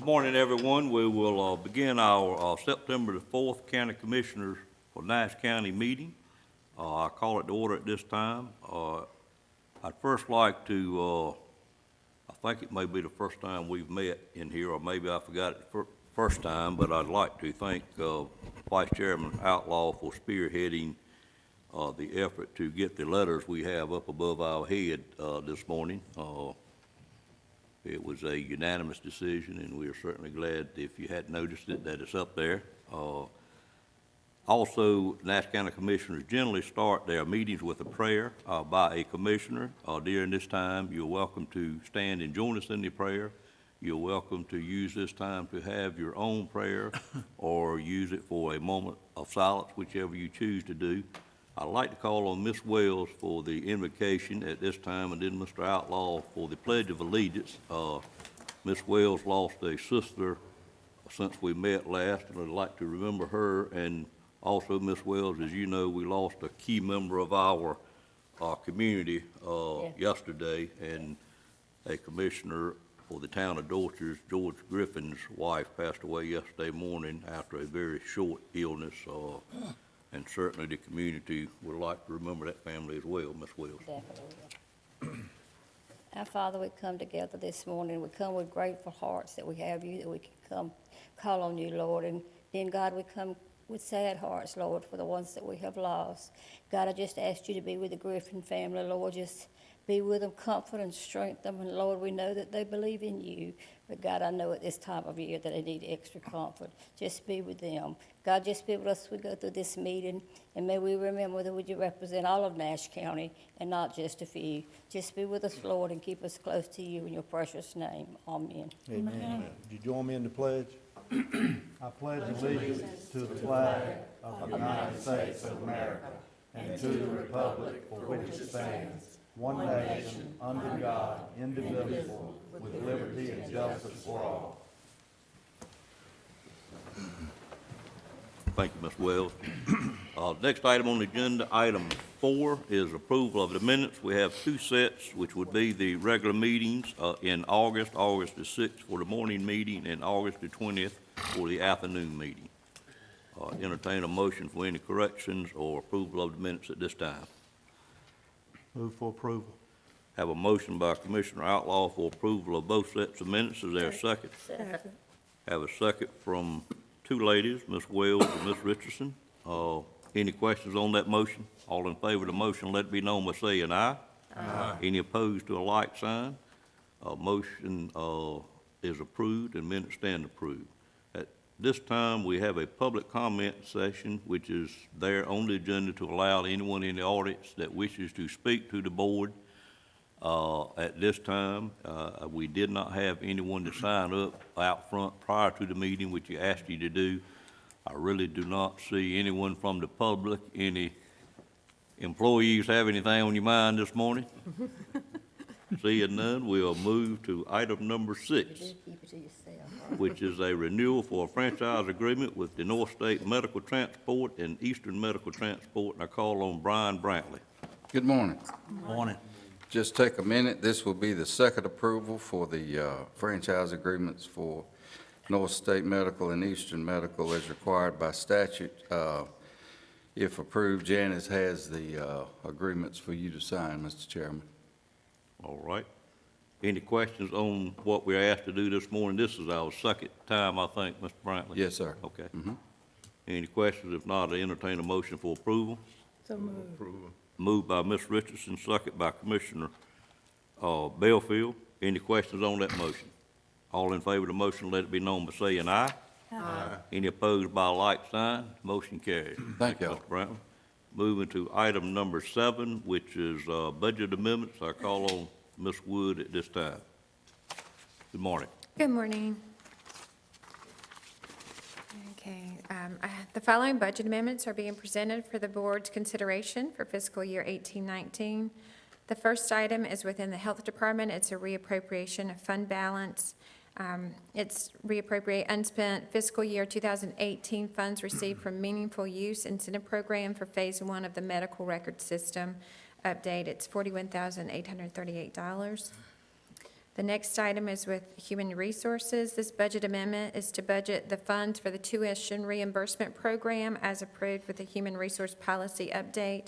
morning, everyone. We will begin our September the 4th County Commissioners for Nash County meeting. I call it to order at this time. I'd first like to, I think it may be the first time we've met in here, or maybe I forgot it the first time, but I'd like to thank Vice Chairman Outlaw for spearheading the effort to get the letters we have up above our head this morning. It was a unanimous decision, and we are certainly glad, if you hadn't noticed it, that it's up there. Also, Nash County Commissioners generally start their meetings with a prayer by a commissioner. During this time, you're welcome to stand and join us in the prayer. You're welcome to use this time to have your own prayer or use it for a moment of silence, whichever you choose to do. I'd like to call on Ms. Wells for the invocation at this time, and then Mr. Outlaw for the Pledge of Allegiance. Ms. Wells lost a sister since we met last, and I'd like to remember her. And also, Ms. Wells, as you know, we lost a key member of our community yesterday, and a commissioner for the town of Dorchester, George Griffin's wife, passed away yesterday morning after a very short illness. And certainly the community would like to remember that family as well, Ms. Wells. Definitely. Our Father, we come together this morning. We come with grateful hearts that we have you, that we can come call on you, Lord. And then, God, we come with sad hearts, Lord, for the ones that we have lost. God, I just ask you to be with the Griffin family, Lord. Just be with them, comfort and strengthen them. And, Lord, we know that they believe in you. But, God, I know at this time of year that they need extra comfort. Just be with them. God, just be with us as we go through this meeting. And may we remember that we represent all of Nash County and not just a few. Just be with us, Lord, and keep us close to you in your precious name. Amen. Amen. Would you join me in the pledge? I pledge allegiance to the flag of the United States of America and to the republic for which it stands, one nation, under God, indivisible, with liberty and justice for all. Thank you, Ms. Wells. Next item on the agenda, item 4, is approval of the minutes. We have 2 sets, which would be the regular meetings in August the 6th for the morning meeting, and August the 20th for the afternoon meeting. Entertain a motion for any corrections or approval of the minutes at this time. Move for approval. Have a motion by Commissioner Outlaw for approval of both sets of minutes. Is there a second? Second. Have a second from 2 ladies, Ms. Wells and Ms. Richardson. Any questions on that motion? All in favor of the motion, let it be known by saying aye. Aye. Any opposed to a like sign? Motion is approved and minutes stand approved. At this time, we have a public comment session, which is there on the agenda to allow anyone in the audience that wishes to speak to the board. At this time, we did not have anyone to sign up out front prior to the meeting, which you asked you to do. I really do not see anyone from the public. Any employees have anything on your mind this morning? Seeing none, we'll move to item number 6, Keep it to yourself. which is a renewal for a franchise agreement with the North State Medical Transport and Eastern Medical Transport, and I call on Brian Brantley. Good morning. Morning. Just take a minute. This will be the second approval for the franchise agreements for North State Medical and Eastern Medical as required by statute. If approved, Janice has the agreements for you to sign, Mr. Chairman. All right. Any questions on what we're asked to do this morning? This is our second time, I think, Mr. Brantley. Yes, sir. Okay. Any questions? If not, I entertain a motion for approval. So moved. Moved by Ms. Richardson, second by Commissioner Belfield. Any questions on that motion? All in favor of the motion, let it be known by saying aye. Aye. Any opposed by a like sign? Motion carries. Thank you. Mr. Brantley. Moving to item number 7, which is budget amendments. I call on Ms. Wood at this time. Good morning. Good morning. Okay, the following budget amendments are being presented for the board's consideration for fiscal year 18-19. The first item is within the Health Department. It's a reappropriation of fund balance. It's reappropriate unspent fiscal year 2018 funds received from Meaningful Use Incentive Program for Phase 1 of the Medical Record System update. It's $41,838. The next item is with Human Resources. This budget amendment is to budget the funds for the tuition reimbursement program as approved with the Human Resource Policy Update.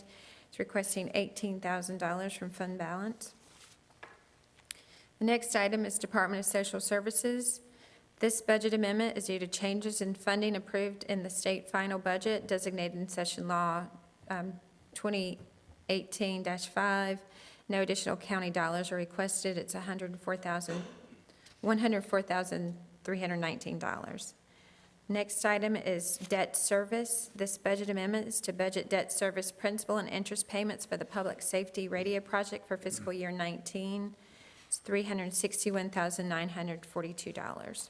It's requesting $18,000 from fund balance. The next item is Department of Social Services. This budget amendment is due to changes in funding approved in the state final budget designated in Session Law 2018-5. No additional county dollars are requested. It's $104,319. Next item is debt service. This budget amendment is to budget debt service principal and interest payments for the Public Safety Radio Project for fiscal year 19. It's $361,942.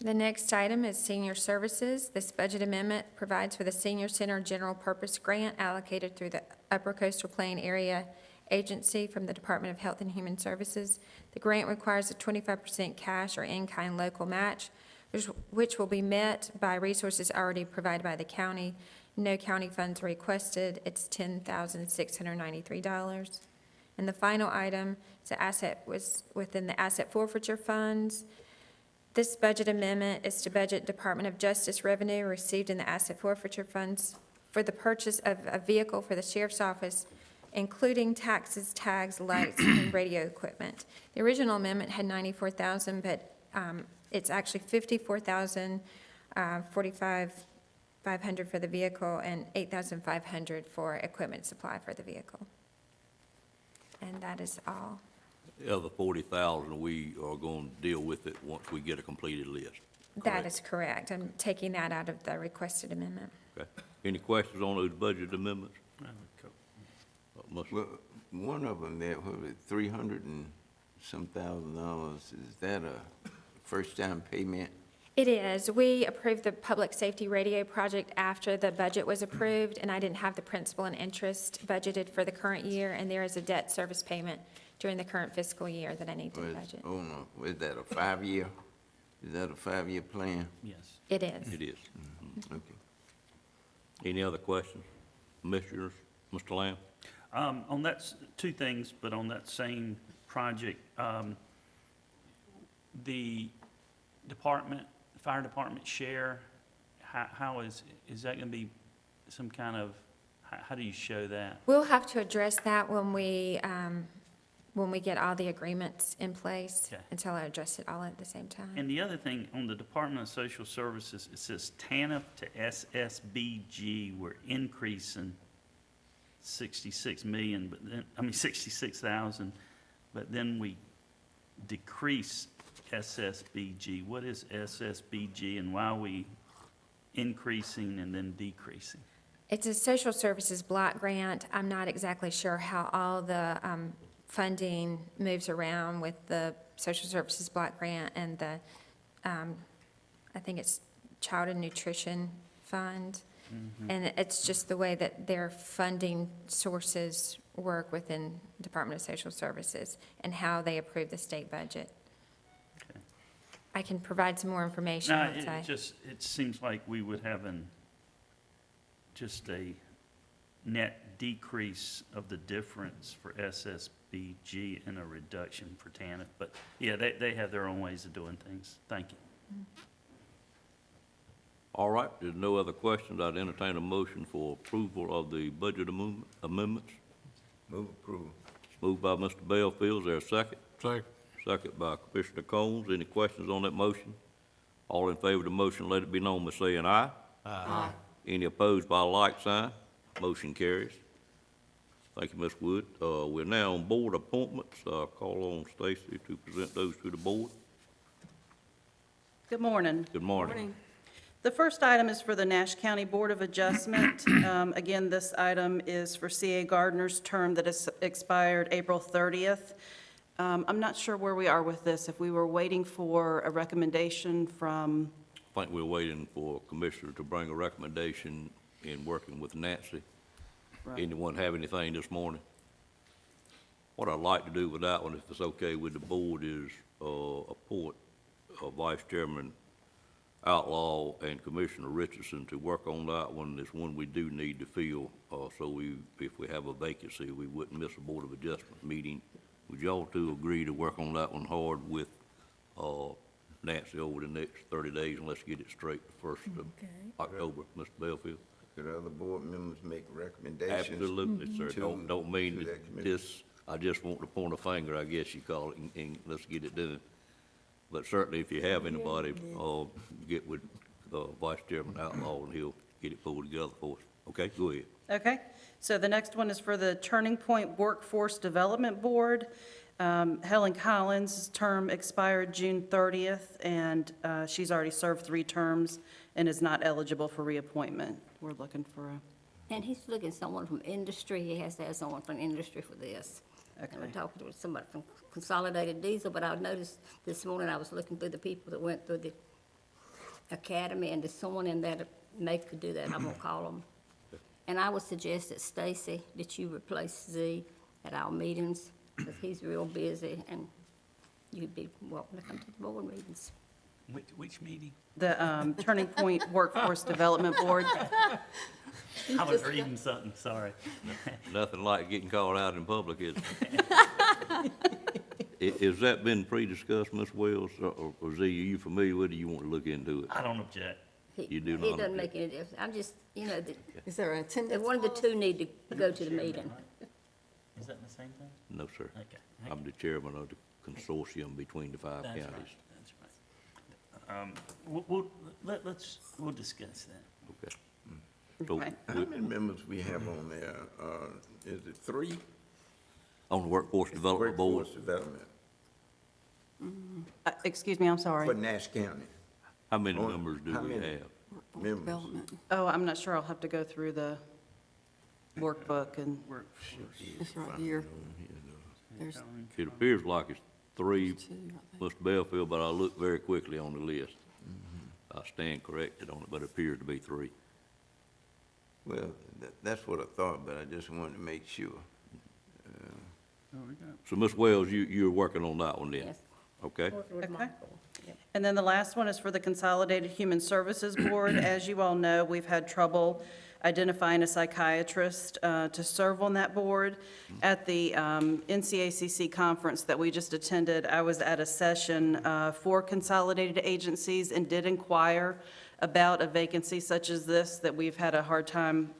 The next item is senior services. This budget amendment provides for the Senior Center General Purpose Grant allocated through the Upper Coastal Plain Area Agency from the Department of Health and Human Services. The grant requires a 25% cash or in-kind local match, which will be met by resources already provided by the county. No county funds are requested. It's $10,693. And the final item is the asset was within the asset forfeiture funds. This budget amendment is to budget Department of Justice revenue received in the asset forfeiture funds for the purchase of a vehicle for the sheriff's office, including taxes, tags, lights, and radio equipment. The original amendment had $94,000, but it's actually $54,000, $45,500 for the vehicle, and $8,500 for equipment supply for the vehicle. And that is all. The other 40,000, we are going to deal with it once we get a completed list. That Correct. is correct. I'm taking that out of the requested amendment. Okay. Any questions on those budget amendments? Well, one of them there, what was it, 300 and some $1,000, is that a first-time payment? It is. We approved the public safety radio project after the budget was approved, and I didn't have the principal and interest budgeted for the current year, and there is a debt service payment during the current fiscal year that I need to budget. Oh, no, is that a 5-year? Is that a 5-year plan? Yes. It is. It is. Okay. Any other questions? Commissioners, Mr. Lamb? On that, two things, but on that same project, the fire department share, how is that going to be some kind of, how do you show that? We'll have to address that when we get all the agreements in place. Okay. Until I address it all at the same time. And the other thing, on the Department of Social Services, it says TANF to SSBG, we're increasing 66 million, but then, 66,000, but then we decrease SSBG. What is SSBG and why are we increasing and then decreasing? It's a social services block grant. I'm not exactly sure how all the funding moves around with the social services block grant and the, I think it's Child and Nutrition Fund. And it's just the way that their funding sources work within Department of Social Services and how they approve the state budget. Okay. I can provide some more information No, once I. it seems like we would have just a net decrease of the difference for SSBG and a reduction for TANF. But yeah, they have their own ways of doing things. Thank you. All right, there's no other questions. I'd entertain a motion for approval of the budget amendments. Move approval. Moved by Mr. Bellfield. Is there a second? Second. Second by Commissioner Combs. Any questions on that motion? All in favor of the motion, let it be known by saying aye. Aye. Any opposed by a like sign? Motion carries. Thank you, Ms. Wood. We're now on board appointments. Call on Stacy to present those to the board. Good morning. Good morning. The first item is for the Nash County Board of Adjustment. Again, this item is for C.A. Gardner's term that is expired April 30th. I'm not sure where we are with this, if we were waiting for a recommendation from, I think we're waiting for Commissioner to bring a recommendation in working with Nancy. Right. Anyone have anything this morning? What I'd like to do with that one, if it's okay with the board, is appoint Vice Chairman Outlaw and Commissioner Richardson to work on that one. It's one we do need to fill, so if we have a vacancy, we wouldn't miss a Board of Adjustment meeting would y'all two agree to work on that one hard with, Nancy over the next 30 days, and let's get it straight the first of October, Mr. Belfield? Could other board members make recommendations? Absolutely, sir. to- Don't mean to that that committee? I just want to point a finger, I guess you call it, and let's get it done. But certainly, if you have anybody, get with, Vice Chairman Outlaw, and he'll get it pulled together for us. Okay, go ahead. Okay, so the next one is for the Turning Point Workforce Development Board. Helen Collins' term expired June 30th, and she's already served 3 terms and is not eligible for reappointment. We're looking for a, And he's looking at someone from industry, he has to have someone from industry for this. And we're Okay. talking to somebody from Consolidated Diesel, but I noticed this morning, I was looking through the people that went through the academy, and there's someone in there that may could do that, I'm gonna call them. And I would suggest that Stacy, that you replace Z at our meetings, because he's real busy, and you'd be welcome to come to the board meetings. Which meeting? the Turning Point Workforce Development Board. I was reading something, sorry. Nothing like getting called out in public, is it? Has that been pre-discussed, Ms. Wells, or Z, are you familiar with it, you want to look into it? I don't object. You do It not doesn't object. make any difference, I'm just, you know, Is there an attendance one of the policy? two need to go to the meeting. Is that the same thing? No, sir. Okay. I'm the chairman of the consortium between the 5 That's counties. right, that's right. We'll discuss that. Okay. So, Okay. How many members we have on there? Is it 3? on the Workforce Development Board, Workforce Development Excuse me, I'm sorry. for Nash County. how many On- members do how we many? have? Members. Development, Oh, I'm not sure, I'll have to go through the workbook and, it's right here. There's It appears like it's 3, 2 right Mr. Belfield, but I looked very quickly on the list. I stand corrected on it, but it appears to be 3. Well, that's what I thought, but I just wanted to make sure. So, Ms. Wells, you're working on that one then? Yes. Okay? Working with Okay. Michael. and then the last one is for the Consolidated Human Services Board. As you all know, we've had trouble identifying a psychiatrist to serve on that board. At the NCACC conference that we just attended, I was at a session for consolidated agencies and did inquire about a vacancy such as this that we've had a hard time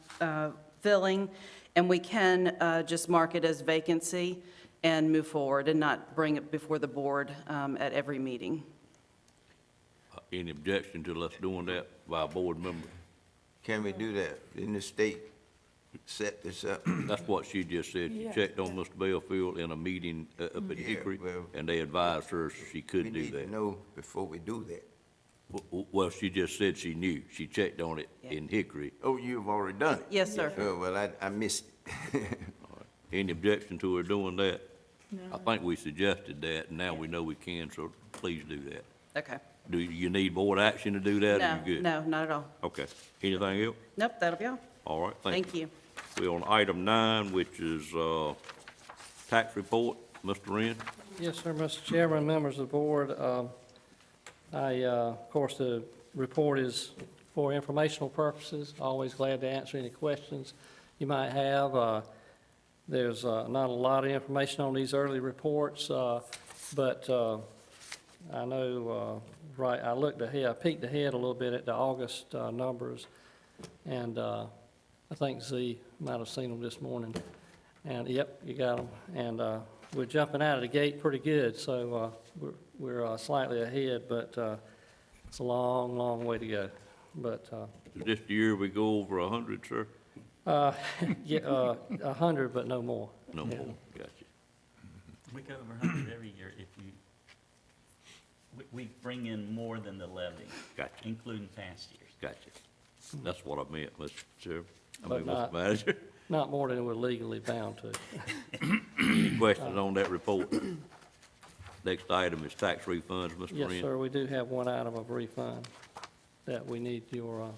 filling, and we can just mark it as vacancy and move forward and not bring it before the board at every meeting. Any objection to us doing that by a board member? Can we do that? Didn't the state set this up? That's what she just said. She checked on Mr. Belfield in a meeting up at Yeah, Hickory, well- and they advised her she We could do need to that. know before we do that. Well, she just said she knew. She checked on it Yeah. in Hickory. Oh, you've already done it? Yes, sir. Oh, well, I missed it. Any objection to her doing that? I think we suggested that, and now we know we can, so please do that. Okay. Do you need board action to do that, or No, you good? no, not at all. Okay. Anything else? Nope, that'll be all. All right, Thank you. We're on item 9, which is tax report. Mr. Wren? Yes, sir, Mr. Chairman, members of the board. Of course, the report is for informational purposes. Always glad to answer any questions you might have. There's not a lot of information on these early reports, but I know, I looked ahead, I peeked ahead a little bit at the August numbers, and I think Z might have seen them this morning. And, yep, you got them. And we're jumping out of the gate pretty good, so we're slightly ahead, but it's a long, long way to go. But, Is this the year we go over 100, sir? yeah, 100, but no more. No Yeah. more. Gotcha. We go over 100 every year if you, we bring in more than the levy, Gotcha. including past years. Gotcha. That's what I meant, Mr. Chairman. I But mean, not- Mr. Manager. Not more than we're legally bound to. Any questions on that report? Next item is tax refunds, Mr. Wren. Yes, sir, we do have one item of refund that we need your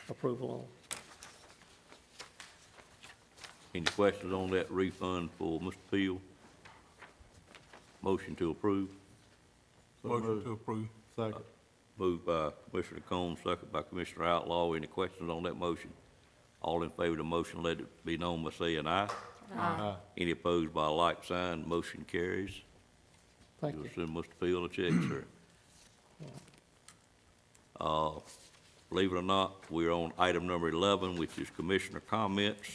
approval on. Any questions on that refund for Mr. Peel? Motion to approve. Motion to approve. Second. Moved by Commissioner Combs, second by Commissioner Outlaw. Any questions on that motion? All in favor of the motion, let it be known by saying aye. Aye. Any opposed by a like sign, motion carries. Thank You'll you. send Mr. Field a check, sir. Believe it or not, we're on item number 11, which is commissioner comments.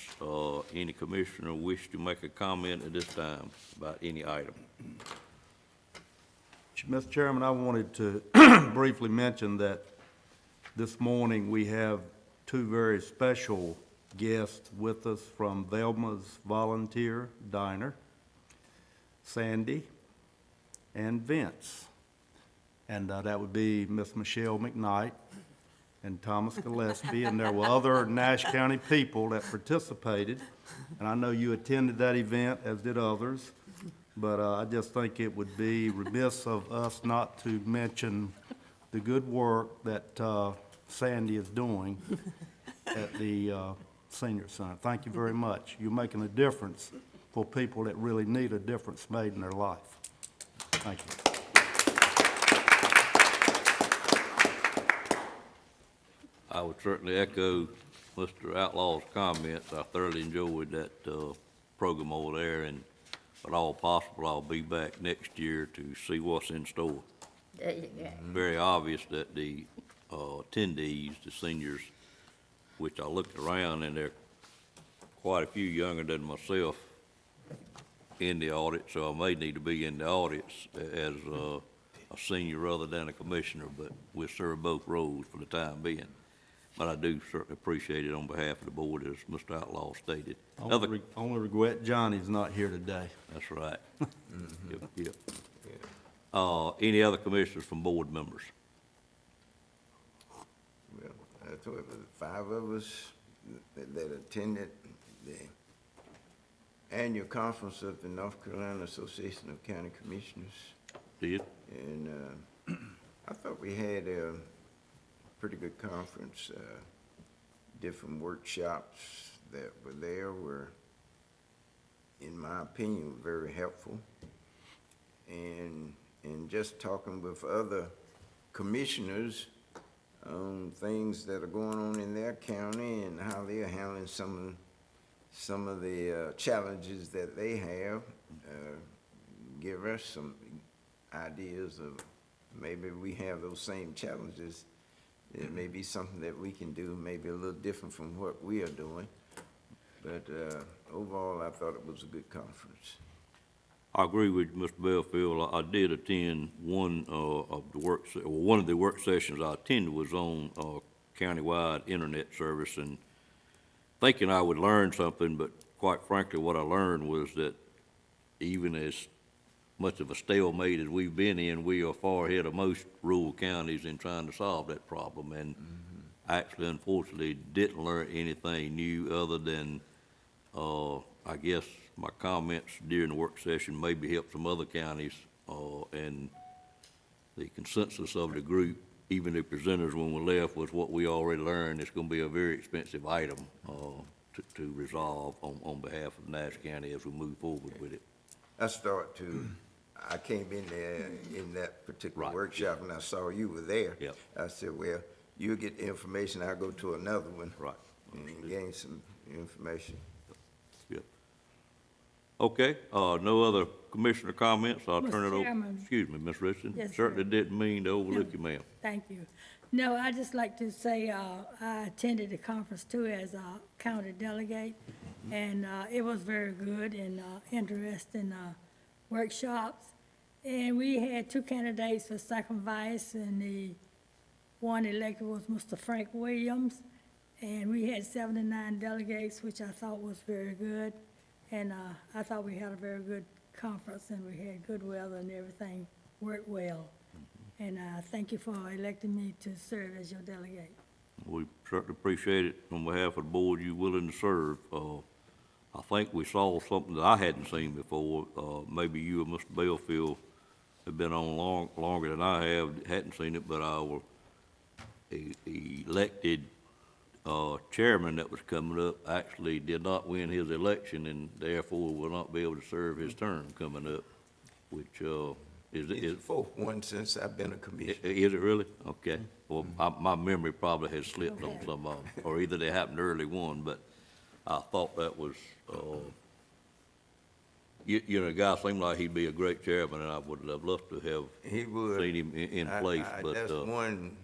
Any commissioner wish to make a comment at this time about any item? Mr. Chairman, I wanted to briefly mention that this morning we have two very special guests with us from Velma's Volunteer Diner, Sandy and Vince. And that would be Miss Michelle McKnight and Thomas Gillespie, and there were other Nash County people that participated. And I know you attended that event, as did others, but I just think it would be remiss of us not to mention the good work that Sandy is doing at the senior center. Thank you very much. You're making a difference for people that really need a difference made in their life. Thank you. I would certainly echo Mr. Outlaw's comments. I thoroughly enjoyed that program over there, and if at all possible, I'll be back next year to see what's in store. There you go. Very obvious that the attendees, the seniors, which I looked around, and there are quite a few younger than myself in the audit, so I may need to be in the audience as a senior rather than a commissioner, but we'll serve both roles for the time being. But I do certainly appreciate it on behalf of the board, as Mr. Outlaw stated. Only regret Johnny's not here today. That's right. Yep, yep. Any other commissioners from board members? Well, I thought it was 5 of us that attended the annual conference of the North Carolina Association of County Commissioners. Did? And I thought we had a pretty good conference. Different workshops that were there were, in my opinion, very helpful. And just talking with other commissioners on things that are going on in their county and how they're handling some of the challenges that they have, give us some ideas of maybe we have those same challenges. It may be something that we can do, maybe a little different from what we are doing. But overall, I thought it was a good conference. I agree with Mr. Belfield. I did attend one of the work sessions I attended was on countywide internet service, and thinking I would learn something, but quite frankly, what I learned was that even as much of a stalemate as we've been in, we are far ahead of most rural counties in trying to solve that problem. And actually, unfortunately, didn't learn anything new other than, I guess, my comments during the work session maybe helped some other counties. And the consensus of the group, even the presenters when we left, was what we already learned. It's going to be a very expensive item to resolve on behalf of Nash County as we move forward with it. I came in there in that particular Right, workshop, and I saw you were there. Yep. I said, well, you get the information, I'll go to another one. Right. And gain some information. Yep. Okay, no other commissioner comments, I'll turn it Mr. over. Chairman. Excuse me, Ms. Richardson. Yes, sir. Certainly didn't mean to overlook you, ma'am. Thank you. No, I just like to say, I attended the conference too as a county delegate, and it was very good and interesting workshops. And we had 2 candidates for second vice, and the one elected was Mr. Frank Williams. And we had 79 delegates, which I thought was very good. And I thought we had a very good conference, and we had good weather, and everything worked well. And thank you for electing me to serve as your delegate. We certainly appreciate it on behalf of the board, you willing to serve. I think we saw something that I hadn't seen before. Maybe you and Mr. Belfield have been on longer than I have, hadn't seen it, but our elected chairman that was coming up actually did not win his election and therefore will not be able to serve his term coming up, which It's the 4th one since I've been a commissioner. is it really? Okay. Well, my memory probably has slipped on some of them, or either they happened early one, but I thought that was You know, the guy seemed like he'd be a great chairman, and I would have loved to have He would. seen him in place, but, That's one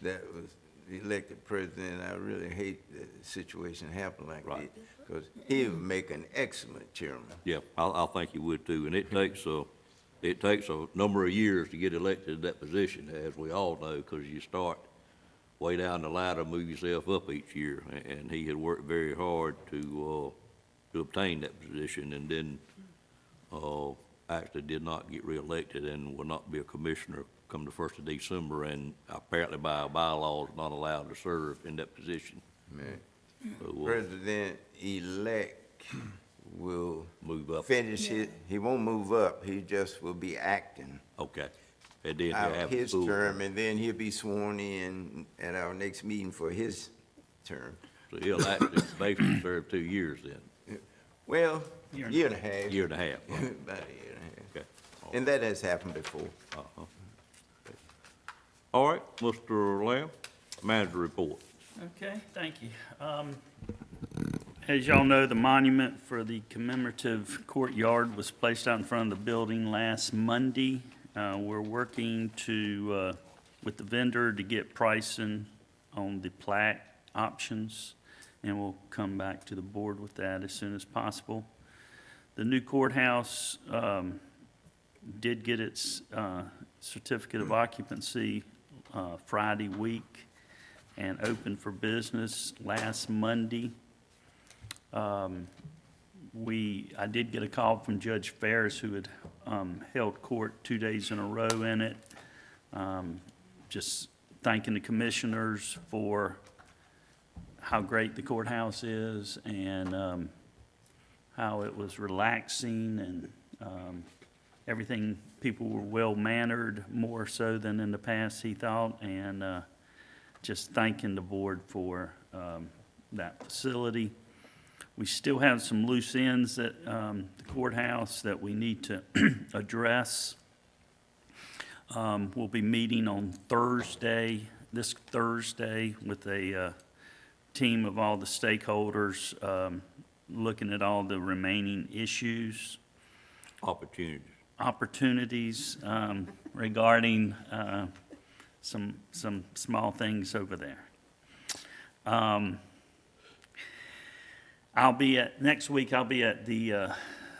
that was elected president. I really hate that the situation happened like Right. that, because he would make an excellent chairman. yeah, I think he would too. And it takes a number of years to get elected to that position, as we all know, because you start way down the ladder, move yourself up each year. And he had worked very hard to obtain that position, and then, actually did not get reelected and will not be a commissioner come the 1st of December, and apparently by our bylaws, not allowed to serve in that position. Man. So, President-elect will move up. finish he won't move up, he just will be acting Okay. And then you out have his full- term, and then he'll be sworn in at our next meeting for his term. So he'll actually basically serve 2 years then, Well, Year year and a half. year and a half. About a year and a half. Okay. And that has happened before. Uh-huh. All right, Mr. Lamb, manager report. Okay, thank you. As y'all know, the monument for the commemorative courtyard was placed out in front of the building last Monday. We're working with the vendor to get pricing on the plaque options, and we'll come back to the board with that as soon as possible. The new courthouse did get its certificate of occupancy Friday week and opened for business last Monday. I did get a call from Judge Ferris, who had held court 2 days in a row in it, just thanking the commissioners for how great the courthouse is and how it was relaxing and everything. People were well-mannered, more so than in the past, he thought, and just thanking the board for that facility. We still have some loose ends at the courthouse that we need to address. We'll be meeting on this Thursday, with a team of all the stakeholders, looking at all the remaining issues, opportunities regarding some small things over there. Next week, I'll be at the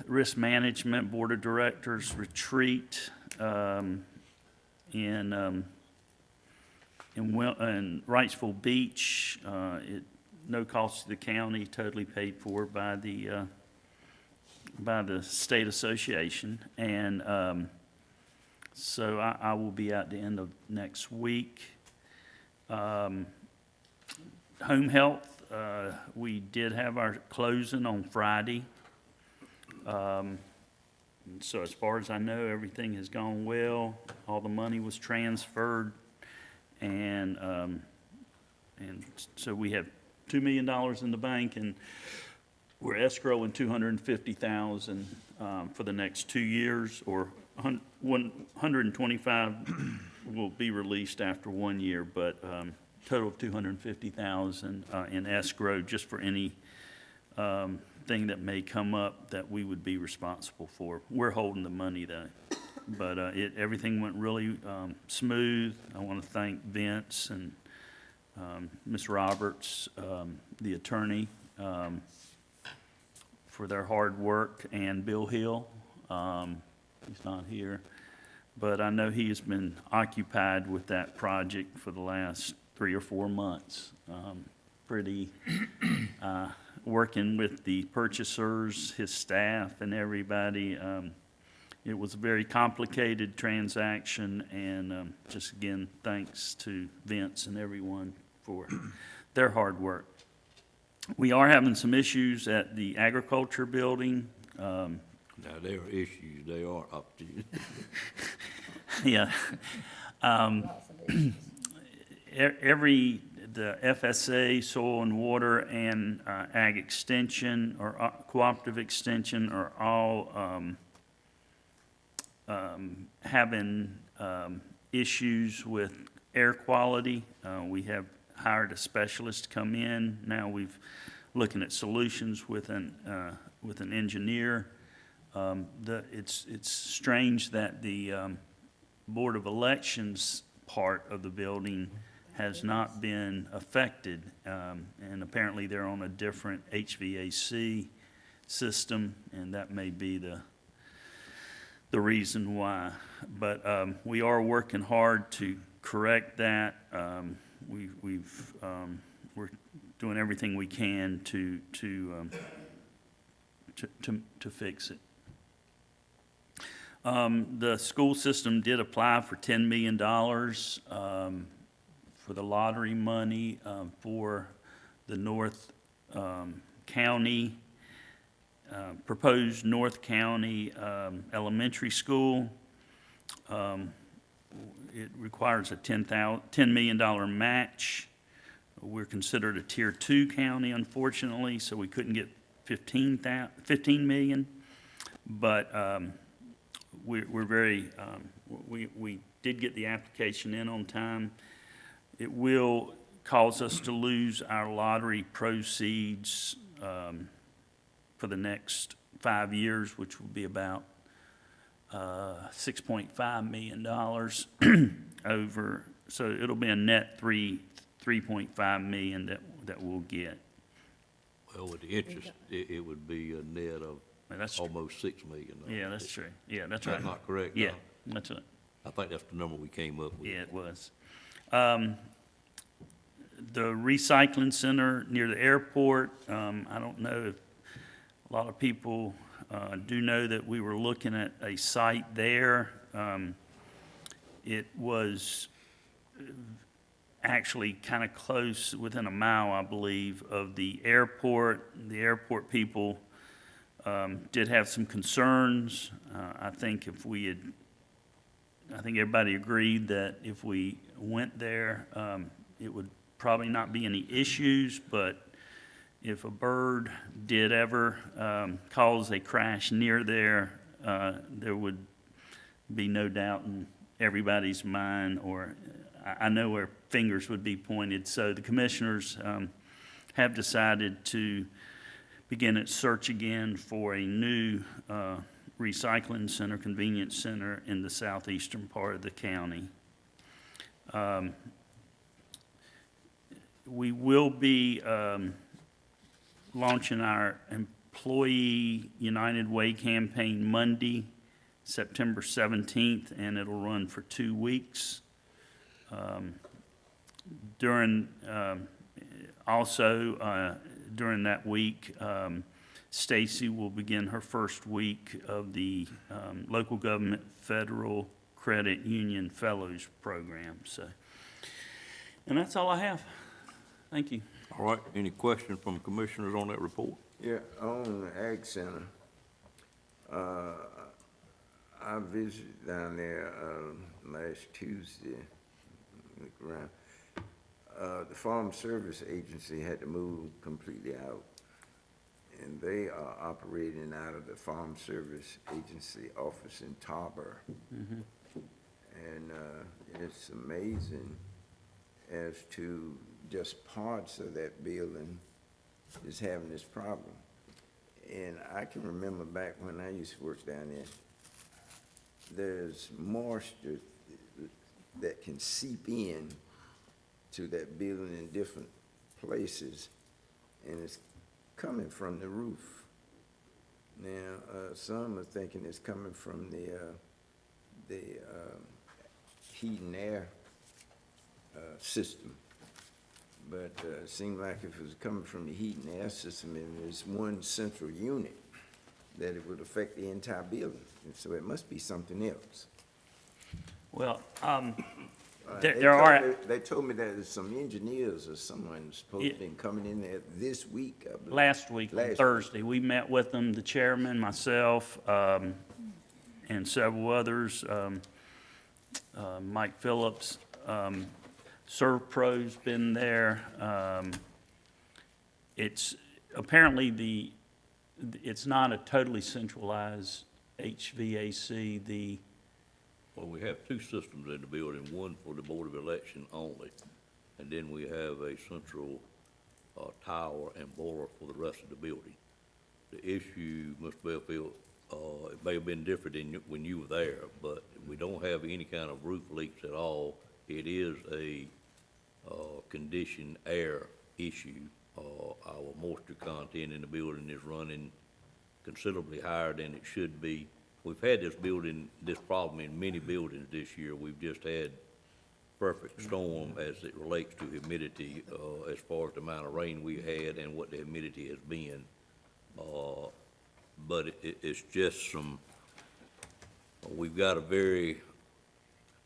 Risk Management Board of Directors retreat in Wrightsville Beach. No cost to the county, totally paid for by the state association. And so I will be at the end of next week. Home health, we did have our closing on Friday. So as far as I know, everything has gone well. All the money was transferred. And so we have $2 million in the bank, and we're escrowing $250,000 for the next 2 years, or 125 will be released after 1 year, but total of $250,000 in escrow, just for any thing that may come up that we would be responsible for. We're holding the money though, but everything went really smooth. I want to thank Vince and Ms. Roberts, the attorney, for their hard work, and Bill Hill. He's not here, but I know he has been occupied with that project for the last 3 or 4 months. Working with the purchasers, his staff, and everybody. It was a very complicated transaction, and just again, thanks to Vince and everyone for their hard work. We are having some issues at the agriculture building. Now, there are issues, they are opportunities. Yeah. The FSA, Soil and Water, and Ag Extension, or Cooperative Extension, are all having issues with air quality. We have hired a specialist to come in. Now we've looking at solutions with an engineer It's strange that the Board of Elections part of the building has not been affected, and apparently they're on a different HVAC system, and that may be the reason why. But we are working hard to correct that. We're doing everything we can to fix it. The school system did apply for $10 million for the lottery money for the North County, proposed North County Elementary School. It requires a $10 million match. We're considered a Tier 2 county, unfortunately, so we couldn't get 15 million. But we're very, we did get the application in on time. It will cause us to lose our lottery proceeds for the next 5 years, which will be about $6.5 million over, so it'll be a net $3.5 million that we'll get. Well, with the interest, it would be a net of And that's, almost $6 million. yeah, that's true. Yeah, that's That's right. not correct? Yeah, no? that's right. I think that's the number we came up with. Yeah, it was. The recycling center near the airport, I don't know if a lot of people do know that we were looking at a site there. It was actually kind of close, within a mile, I believe, of the airport. The airport people did have some concerns. I think everybody agreed that if we went there, it would probably not be any issues, but if a bird did ever cause a crash near there, there would be no doubt in everybody's mind, or I know where fingers would be pointed. So the commissioners have decided to begin its search again for a new recycling center, convenience center in the southeastern part of the county. We will be launching our Employee United Way campaign Monday, September 17th, and it'll run for 2 weeks. During that week, Stacy will begin her first week of the Local Government Federal Credit Union Fellows Program. So, and that's all I have. Thank you. All right, any questions from commissioners on that report? Yeah, on the Ag Center, I visited down there last Tuesday, look around. The Farm Service Agency had to move completely out, and they are operating out of the Farm Service Agency office in Tarboro. And it's amazing as to just parts of that building is having this problem. And I can remember back when I used to work down there, there's moisture that can seep in to that building in different places, and it's coming from the roof. Now, some are thinking it's coming from the heat and air system. But it seemed like if it was coming from the heat and air system, and there's one central unit, that it would affect the entire building. And so it must be something else. Well, They told me that there's some engineers or someone supposed to be coming in there this week, I believe. last week, on Thursday, we met with them, the chairman, myself, and several others, Mike Phillips, ServPro's been there. It's apparently it's not a totally centralized HVAC. Well, we have two systems in the building, one for the Board of Election only, and then we have a central tower and boiler for the rest of the building. The issue, Mr. Belfield, It may have been different when you were there, but we don't have any kind of roof leaks at all. It is a conditioned air issue. Our moisture content in the building is running considerably higher than it should be. We've had this problem in many buildings this year. We've just had perfect storm as it relates to humidity, as far as the amount of rain we had and what the humidity has been. But it's just we've got a very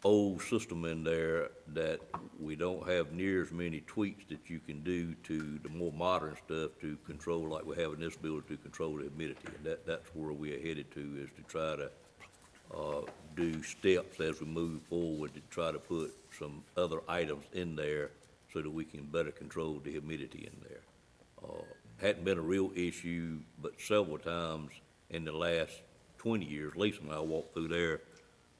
old system in there that we don't have near as many tweaks that you can do to the more modern stuff to control, like we have in this building, to control the humidity. And that's where we are headed to, is to try to do steps as we move forward to try to put some other items in there so that we can better control the humidity in there. Hadn't been a real issue, but several times in the last 20 years, Lisa and I walked through there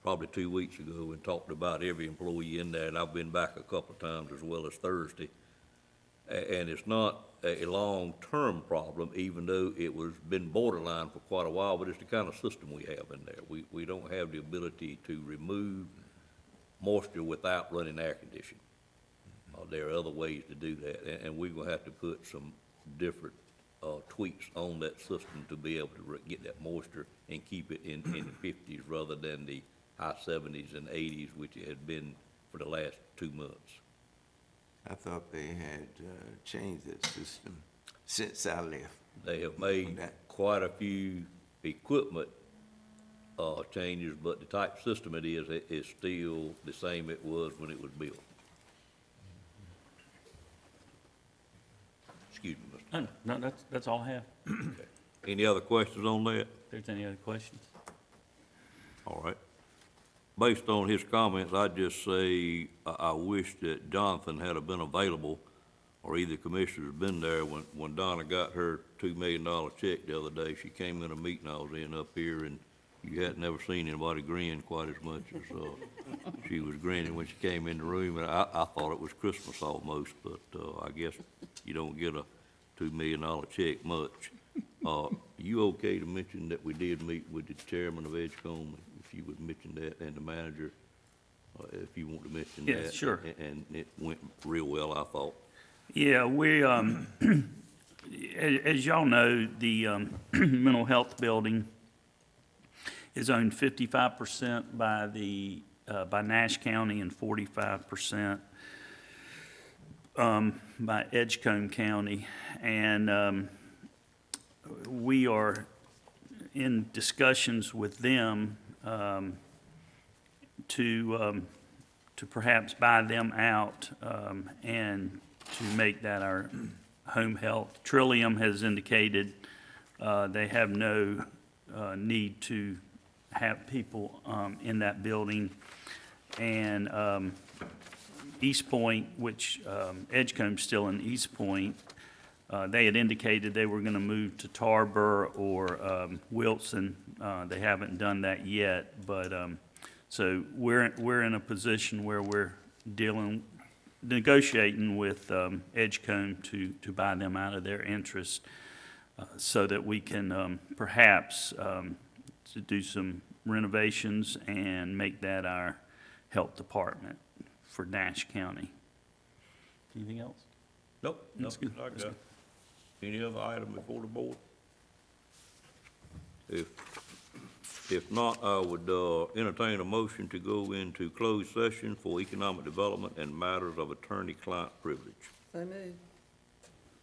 probably 2 weeks ago and talked about every employee in there, and I've been back a couple of times as well as Thursday. And it's not a long-term problem, even though it was been borderline for quite a while, but it's the kind of system we have in there. We don't have the ability to remove moisture without running air conditioning. There are other ways to do that, and we're gonna have to put some different tweaks on that system to be able to get that moisture and keep it in the 50s rather than the high 70s and 80s, which it had been for the last 2 months. I thought they had changed that system since I left. They have made quite a few equipment changes, but the type system it is still the same it was when it was built. Excuse me, Mr. No, that's all I have. Okay. Any other questions on that? If there's any other questions? All right. Based on his comments, I'd just say I wish that Jonathan had have been available, or either commissioner had been there when Donna got her $2 million check the other day. She came in a meeting I was in up here, and you hadn't never seen anybody grin quite as much as she was grinning when she came in the room. And I thought it was Christmas almost, but I guess you don't get a $2 million check much. You okay to mention that we did meet with the chairman of Edgecombe? If you would mention that, and the manager, if you want to mention that. Yeah, sure. And it went real well, I thought. Yeah, we, as y'all know, the mental health building is owned 55% by Nash County and 45% by Edgecombe County. And we are in discussions with them to perhaps buy them out and to make that our home health. Trillium has indicated they have no need to have people in that building. And East Point, which Edgecombe's still in East Point, they had indicated they were going to move to Tarboro or Wilson. They haven't done that yet, but so we're in a position where we're negotiating with Edgecombe to buy them out of their interest, so that we can perhaps to do some renovations and make that our health department for Nash County. Anything else? Nope, That's nothing good. like That's that. Any other item before the board? If not, I would entertain a motion to go into closed session for economic development and matters of attorney-client privilege. So moved.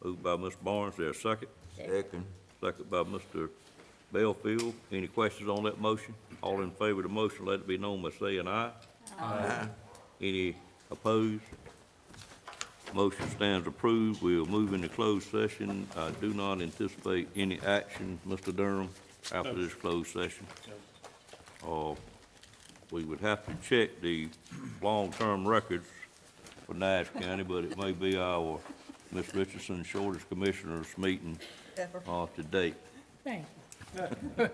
Moved by Ms. Barnes, there a second? Second. Second by Mr. Belfield. Any questions on that motion? All in favor of the motion, let it be known by saying aye. Aye. Any opposed? Motion stands approved. We'll move into closed session. I do not anticipate any action, Mr. Durham, after this closed session. We would have to check the long-term records for Nash County, but it may be our Ms. Richardson's shortest commissioners meeting Ever. to date. Thank you.